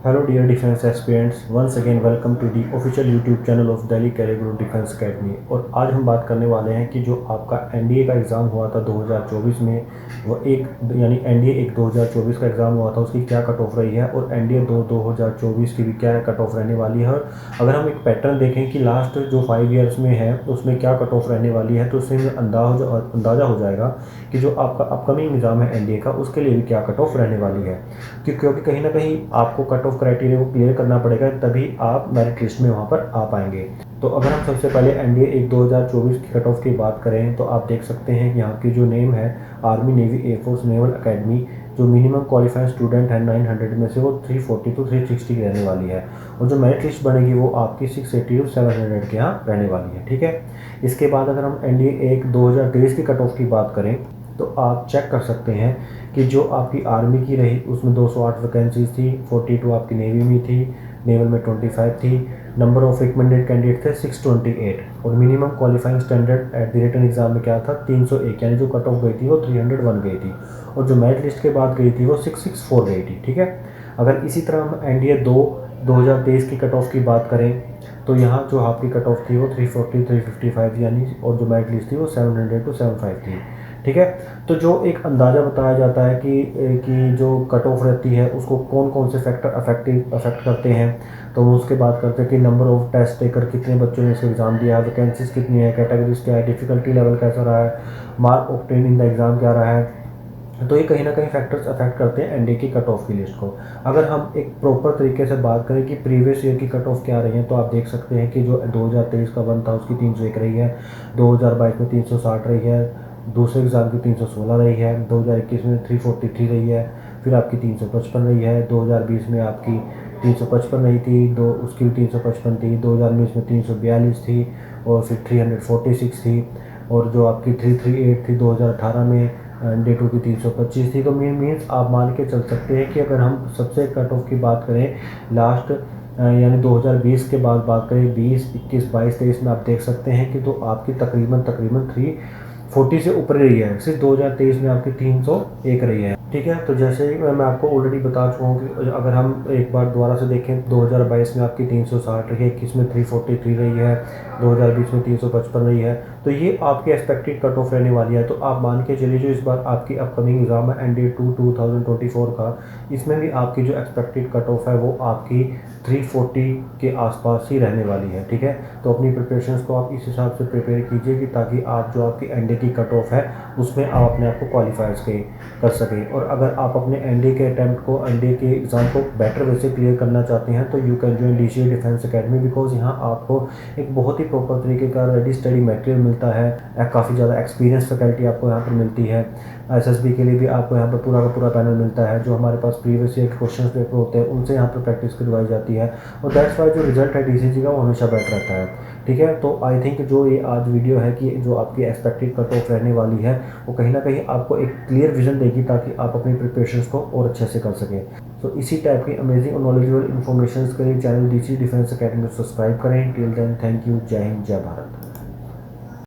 Hello dear defense aspirants, once again welcome to the official YouTube channel of Delhi Career Guru Defense Academy। और आज हम बात करने वाले हैं कि जो आपका एनडीए का एग्ज़ाम हुआ था 2024 में, वो यानी एनडीए 2024 का एग्ज़ाम हुआ था, उसकी क्या कट ऑफ रही है और एनडीए 2024 की भी क्या कट ऑफ रहने वाली है। और अगर हम एक पैटर्न देखें कि लास्ट जो 5 ईयर्स में है उसमें क्या कट ऑफ रहने वाली है, तो उससे हमें अंदाज़ा हो जाएगा कि जो आपका अपकमिंग एग्ज़ाम है एनडीए का, उसके लिए भी क्या कट ऑफ रहने वाली है। क्योंकि कहीं ना कहीं आपको कट ऑफ क्राइटेरिया को क्लियर करना पड़ेगा, तभी आप मेरिट लिस्ट में वहाँ पर आ पाएंगे। तो अगर हम सबसे पहले एनडीए 2024 की कट ऑफ की बात करें तो आप देख सकते हैं कि यहाँ की जो नेम है army navy air force naval academy, जो मिनिमम क्वालिफाइड स्टूडेंट है 900 में से वो 340 to 360 की रहने वाली है। और जो मेरिट लिस्ट बनेगी वो आपकी 680 to 700 के यहाँ रहने वाली है। ठीक है, इसके बाद अगर हम एनडीए 2023 की कट ऑफ की बात करें तो आप चेक कर सकते हैं कि जो आपकी आर्मी की रही उसमें 208 वैकेंसीज थी, 42 आपकी नेवी में थी, नेवल में 25 थी, नंबर ऑफ रिकमेंडेड कैंडिडेट थे 628 और minimum qualifying standard at the written exam में क्या था 301, यानी जो कट ऑफ गई थी वो 301 गई थी और जो मेरिट लिस्ट के बाद गई थी वो 664 गई थी। ठीक है, अगर इसी तरह हम एनडीए 2023 की कट ऑफ की बात करें तो यहाँ जो आपकी कट ऑफ थी वो 340 355 यानी, और जो मेरिट लिस्ट थी वो 700 to 75 थी। ठीक है, तो जो एक अंदाज़ा बताया जाता है कि जो कट ऑफ रहती है उसको कौन कौन से फैक्टर अफेक्ट करते हैं, तो वो उसके बात करते हैं कि नंबर ऑफ टेस्ट टेकर कितने बच्चों ने इसका एग्ज़ाम दिया है, वैकेंसीज कितनी है, कैटेगरीज क्या है, डिफ़िकल्टी लेवल कैसा रहा है, mark obtain in the exam क्या रहा है। तो ये कहीं ना कहीं फैक्टर्स अफेक्ट करते हैं एनडीए की कट ऑफ की लिस्ट को। अगर हम एक प्रॉपर तरीके से बात करें कि प्रीवियस ईयर की कट ऑफ क्या रही है, तो आप देख सकते हैं कि जो 2023 का वन था उसकी 301 रही है, 2022 में 360 रही है, दूसरे एग्ज़ाम की 316 रही है, 2021 में 343 रही है, फिर आपकी 355 रही है, 2020 में आपकी 355 रही थी, उसकी भी 355 थी, 2019 में 342 थी और फिर 346 थी, और जो आपकी 338 थी 2018 में, डे 2 की 325 थी। तो मीन्स आप मान के चल सकते हैं कि अगर हम सबसे कट ऑफ की बात करें लास्ट यानी 2020 के बाद बात करें 20, 21, 22, 23 में आप देख सकते हैं कि तो आपकी तकरीबन 340 से ऊपर रही है। सिर्फ 2023 में आपकी 301 रही है। ठीक है, तो जैसे ही मैं आपको ऑलरेडी बता चुका हूँ कि अगर हम एक बार दोबारा से देखें 2022 में आपकी 360 रही है, 21 में 343 रही है, 2020 में 355 रही है। तो ये आपकी एक्सपेक्टेड कट ऑफ रहने वाली है। तो आप मान के चलिए जो इस बार आपकी अपकमिंग एग्जाम है एनडीए 2024 का, इसमें भी आपकी जो एक्सपेक्टेड कट ऑफ है वो आपकी 340 के आसपास ही रहने वाली है। ठीक है, तो अपनी प्रिपरेशंस को आप इस हिसाब से प्रिपेयर कीजिए कि ताकि आप जो आपकी एनडीए की कट ऑफ है उसमें आप अपने आप को क्वालिफाइज कर सकें। और अगर आप अपने एनडीए के अटैम्प्ट को, एनडीए के एग्ज़ाम को बेटर वे से क्लियर करना चाहते हैं तो you can join DCA defence academy, because यहाँ आपको एक बहुत ही प्रॉपर तरीके का रेडी स्टडी मटेरियल मिलता है, काफ़ी ज़्यादा एक्सपीरियंस फैकल्टी आपको यहाँ पर मिलती है। एसएसबी के लिए भी आपको यहाँ पर पूरा का पूरा पैनल मिलता है, जो हमारे पास प्रीवियस ईयर के क्वेश्चन पेपर होते हैं उनसे यहाँ पर प्रैक्टिस करवाई जाती है, और दैट्स वाई जो रिजल्ट है डीसीजी का वो हमेशा बेटर रहता है। ठीक है, तो आई थिंक जो ये आज वीडियो है कि जो आपकी एक्सपेक्टेड कट ऑफ रहने वाली है वो कहीं ना कहीं आपको एक क्लियर विजन देगी ताकि आप अपनी प्रिपरेशंस को और अच्छे से कर सकें। तो इसी टाइप की अमेजिंग और नॉलेजेबल इन्फॉर्मेशन के लिए चैनल डीसी डिफेंस एकेडमी को सब्सक्राइब करें। टिल देन, थैंक यू, जय हिंद, जय भारत।